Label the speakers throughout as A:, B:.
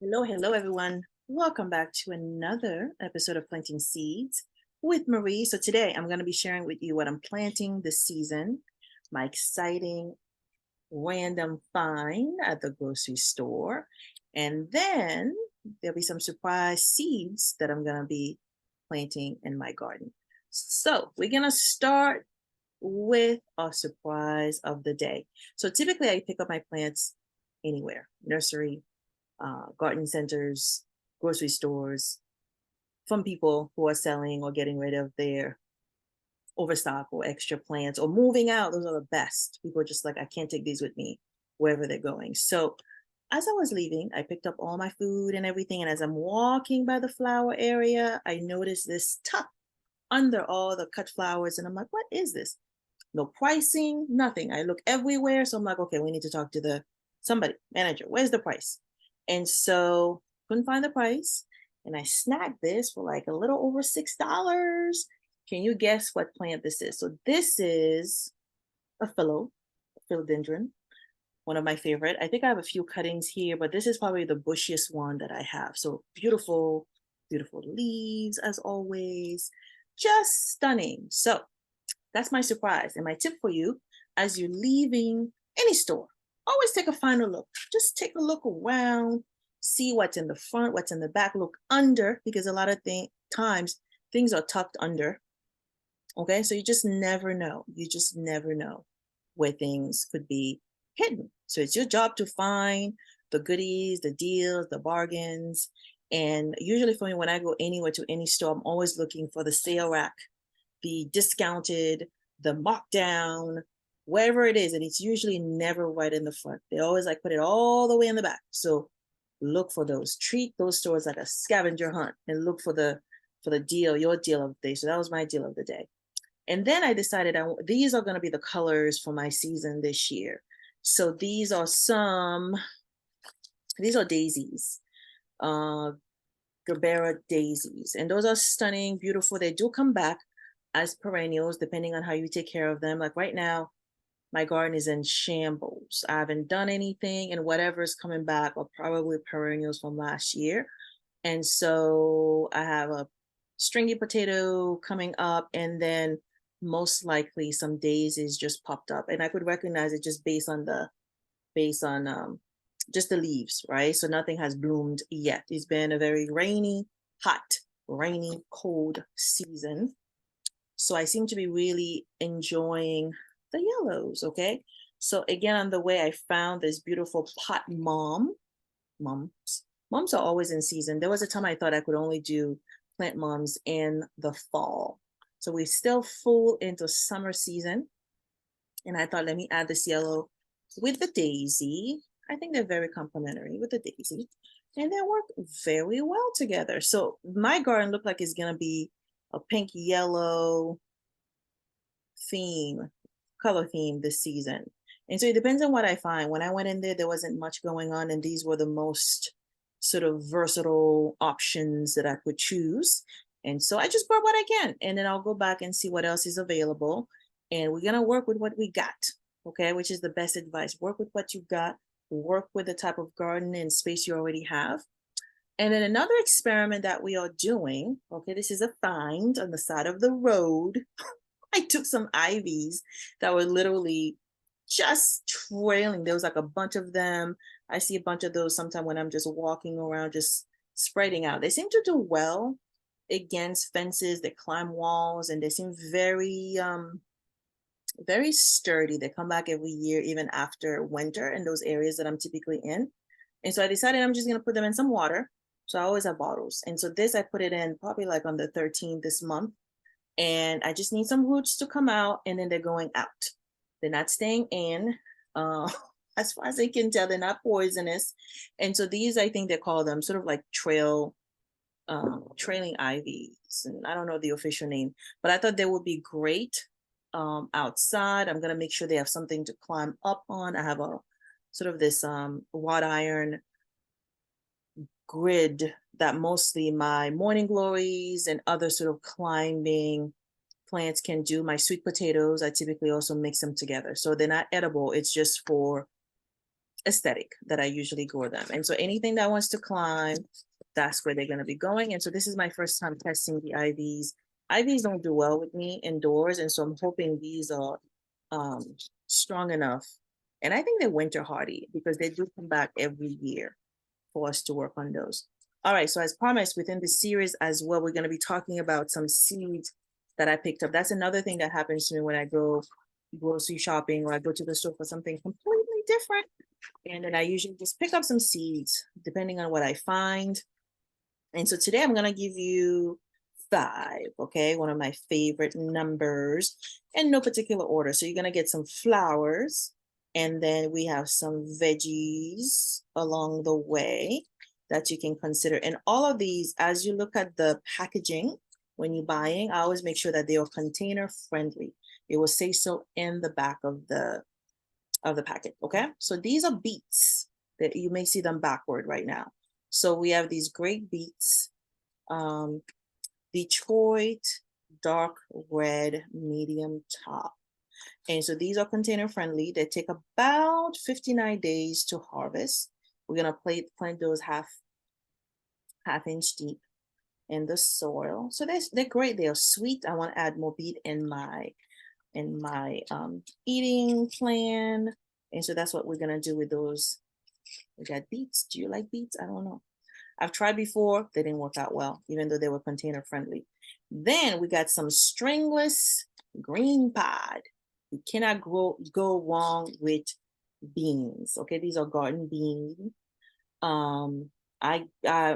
A: Hello, everyone. Welcome back to another episode of Planting Seeds with Marie. So, today I'm going to be sharing with you what I'm planting this season, my exciting random find at the grocery store, and then there'll be some surprise seeds that I'm going to be planting in my garden. So, we're going to start with a surprise of the day. So, typically, I pick up my plants anywhere, nursery, garden centers, grocery stores, from people who are selling or getting rid of their overstock or extra plants or moving out. Those are the best. People are just like, I can't take these with me wherever they're going. So as I was leaving, I picked up all my food and everything. And as I'm walking by the flower area, I noticed this tuck under all the cut flowers. And I'm like, what is this? No pricing, nothing. I look everywhere. So I'm like, okay, we need to talk to the somebody, manager. Where's the price? And so couldn't find the price. And I snagged this for like a little over $6. Can you guess what plant this is? So this is a philodendron, one of my favorite. I think I have a few cuttings here, but this is probably the bushiest one that I have. So beautiful, beautiful leaves as always, just stunning. So that's my surprise. And my tip for you as you're leaving any store, always take a final look. Just take a look around, see what's in the front, what's in the back, look under, because a lot of times things are tucked under. Okay, so you just never know. You just never know where things could be hidden. So it's your job to find the goodies, the deals, the bargains. And usually for me, when I go anywhere to any store, I'm always looking for the sale rack, the discounted, the markdown, wherever it is. And it's usually never right in the front. They always like put it all the way in the back. So look for those. Treat those stores like a scavenger hunt and look for the deal, your deal of the day. So that was my deal of the day. And then I decided these are going to be the colors for my season this year. So these are daisies, uh, Gerbera daisies. And those are stunning, beautiful. They do come back as perennials, depending on how you take care of them. Like right now, my garden is in shambles. I haven't done anything, and whatever is coming back are probably perennials from last year. And so I have a stringy potato coming up, and then most likely some daisies just popped up. And I could recognize it just based on just the leaves, right? So nothing has bloomed yet. It's been a very rainy, cold season. So I seem to be really enjoying the yellows, okay? So again, on the way, I found this beautiful pot mums. Mums are always in season. There was a time I thought I could only do plant mums in the fall. So we're still full into summer season. And I thought, let me add this yellow with the daisy. I think they're very complementary with the daisy. And they work very well together. So my garden looked like it's going to be a pink yellow color theme this season. And so it depends on what I find. When I went in there wasn't much going on, and these were the most sort of versatile options that I could choose. And so I just bought what I can, and then I'll go back and see what else is available. And we're going to work with what we got, okay, which is the best advice. Work with what you got, work with the type of garden and space you already have. And then another experiment that we are doing, okay, this is a find on the side of the road. I took some ivies that were literally just trailing. There was like a bunch of them. I see a bunch of those sometimes when I'm just walking around, just spreading out. They seem to do well against fences. They climb walls, and they seem very sturdy. They come back every year, even after winter in those areas that I'm typically in. And so I decided I'm just going to put them in some water. So I always have bottles. And so this, I put it in probably like on the 13th this month. And I just need some roots to come out, and then they're going out. They're not staying in. As far as I can tell, they're not poisonous. And so these, I think they call them sort of like trailing ivies. And I don't know the official name, but I thought they would be great outside. I'm going to make sure they have something to climb up on. I have a sort of this wrought iron grid that mostly my morning glories and other sort of climbing plants can do. My sweet potatoes, I typically also mix them together. So they're not edible. It's just for aesthetic that I usually grow them. And so anything that wants to climb, that's where they're going to be going. And so this is my first time testing the IVs. IVs don't do well with me indoors. And so I'm hoping these are strong enough. And I think they're winter hardy because they do come back every year for us to work on those. All right, so as promised, within the series as well, we're going to be talking about some seeds that I picked up. That's another thing that happens to me when I go grocery shopping or I go to the store for something completely different. And then I usually just pick up some seeds depending on what I find. And so today I'm going to give you 5, okay? One of my favorite numbers in no particular order. So you're going to get some flowers, and then we have some veggies along the way that you can consider. And all of these, as you look at the packaging when you're buying, I always make sure that they are container friendly. It will say so in the back of the packet, okay? So these are beets that you may see them backward right now. So we have these great beets, Detroit dark red medium top. And so these are container friendly. They take about 59 days to harvest. We're gonna plant those half inch deep in the soil. So they're great. They are sweet. I want to add more beet in my eating plan. And so that's what we're gonna do with those. We got beets. Do you like beets? I don't know. I've tried before, they didn't work out well, even though they were container friendly. Then we got some stringless green pod. You cannot go wrong with beans. Okay, these are garden beans. I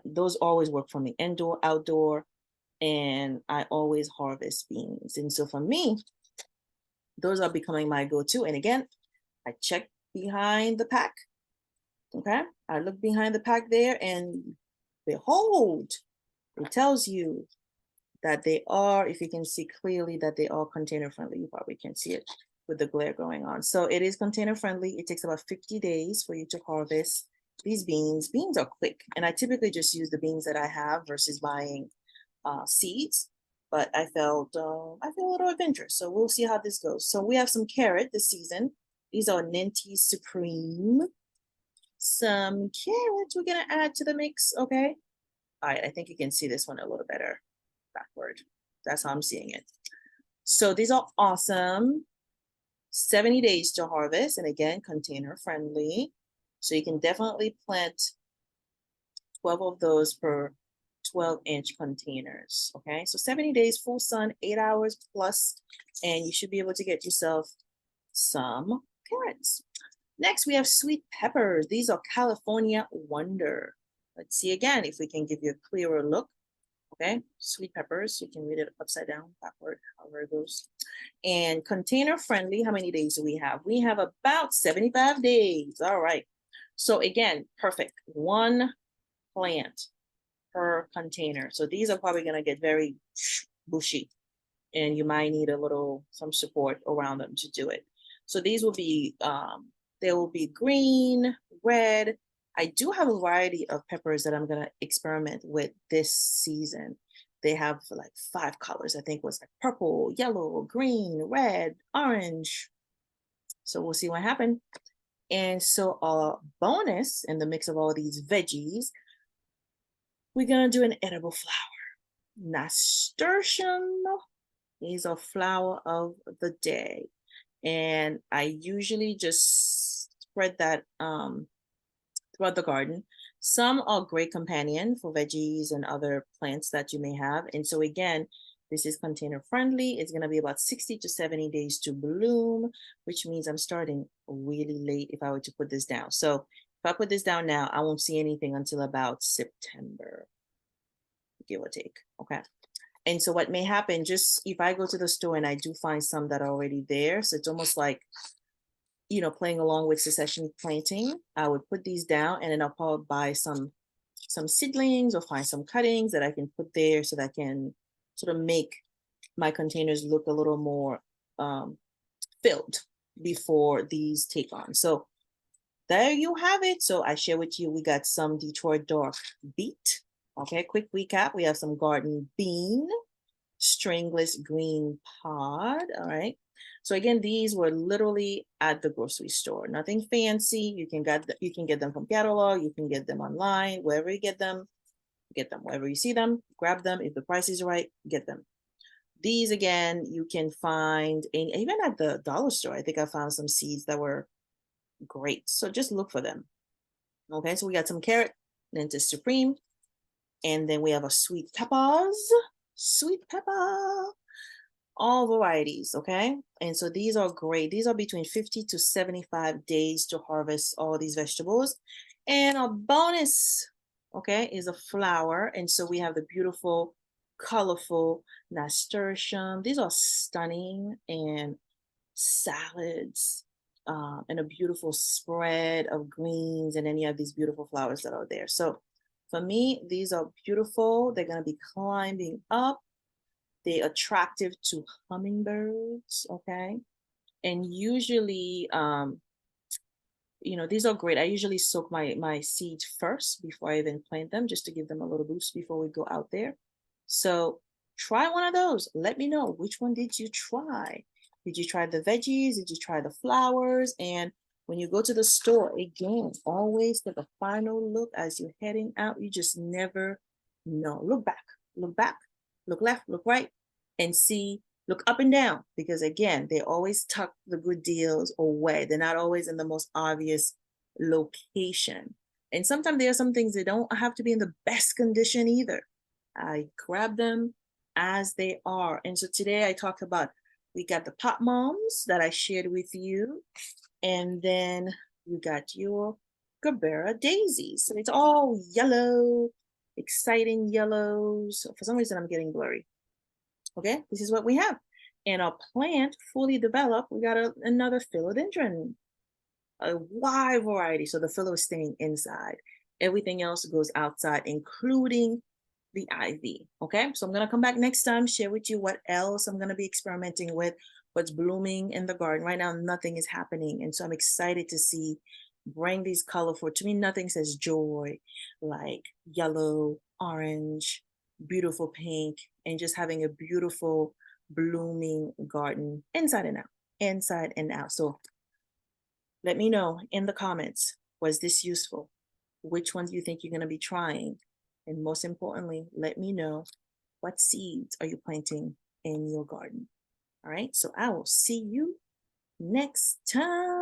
A: those always work for me, indoor, outdoor, and I always harvest beans. And so for me, those are becoming my go-to. And again, I check behind the pack. Okay, I look behind the pack there, and behold, it tells you that they are, if you can see clearly, that they are container friendly. You probably can't see it with the glare going on. So it is container friendly. It takes about 50 days for you to harvest these beans. Beans are quick, and I typically just use the beans that I have versus buying seeds. But I felt a little adventurous, so we'll see how this goes. So we have some carrot this season. These are Ninty Supreme. Some carrots we're gonna add to the mix, okay? All right, I think you can see this one a little better backward. That's how I'm seeing it. So these are awesome. 70 days to harvest, and again, container friendly. So you can definitely plant 12 of those per 12-inch containers, okay? So 70 days, full sun, 8 hours plus, and you should be able to get yourself some carrots. Next, we have sweet peppers. These are California Wonder. Let's see again if we can give you a clearer look. Okay, sweet peppers. You can read it upside down, backward, however it goes. And container friendly, how many days do we have? We have about 75 days. All right. So again, perfect. 1 plant per container. So these are probably going to get very bushy, and you might need some support around them to do it. So these will be they will be green, red. I do have a variety of peppers that I'm gonna experiment with this season. They have like 5 colors. I think it was like purple, yellow, green, red, orange. So we'll see what happens. And so a bonus in the mix of all these veggies, we're gonna do an edible flower. Nasturtium is a flower of the day. And I usually just spread that throughout the garden. Some are great companion for veggies and other plants that you may have. And so again, this is container friendly. It's going to be about 60 to 70 days to bloom, which means I'm starting really late if I were to put this down. So if I put this down now, I won't see anything until about September, give or take. Okay. And so what may happen, just if I go to the store and I do find some that are already there, so it's almost like, playing along with succession planting, I would put these down, and then I'll probably buy some seedlings or find some cuttings that I can put there so that I can sort of make my containers look a little more filled before these take on. So there you have it. So I share with you, we got some Detroit dark beet. Okay, quick recap. We have some garden bean, stringless green pod. All right. So again, these were literally at the grocery store. Nothing fancy. You can get them from catalog. You can get them online. Wherever you get them. Wherever you see them. Grab them. If the price is right, get them. These again, you can find even at the dollar store. I think I found some seeds that were great. So just look for them. Okay, so we got some carrot, Lentil Supreme, and then we have a sweet pepper, all varieties. Okay, and so these are great. These are between 50 to 75 days to harvest all these vegetables. And a bonus, okay, is a flower. And so we have the beautiful, colorful nasturtium. These are stunning and salads, and a beautiful spread of greens, and then you have these beautiful flowers that are there. So for me, these are beautiful. They're going to be climbing up. They're attractive to hummingbirds, okay? And usually, these are great. I usually soak my seeds first before I even plant them, just to give them a little boost before we go out there. So try one of those. Let me know, which one did you try? Did you try the veggies? Did you try the flowers? And when you go to the store, again, always take a final look as you're heading out. You just never know. Look back, look left, look right, and see, look up and down, because again, they always tuck the good deals away. They're not always in the most obvious location. And sometimes there are some things that don't have to be in the best condition either. I grab them as they are. And so today I talked about, we got the pot moms that I shared with you, and then you got your Gerbera daisies. So it's all yellow, exciting yellows. For some reason, I'm getting blurry. Okay, this is what we have. And our plant fully developed, we got another philodendron, a wide variety. So the philo is staying inside. Everything else goes outside, including the ivy. Okay, so I'm going to come back next time, share with you what else I'm going to be experimenting with, what's blooming in the garden. Right now, nothing is happening. And so I'm excited to see, bring these colorful, to me, nothing says joy like yellow, orange, beautiful pink, and just having a beautiful blooming garden inside and out, inside and out. So let me know in the comments, was this useful? Which ones do you think you're going to be trying? And most importantly, let me know, what seeds are you planting in your garden? All right, so I will see you next time.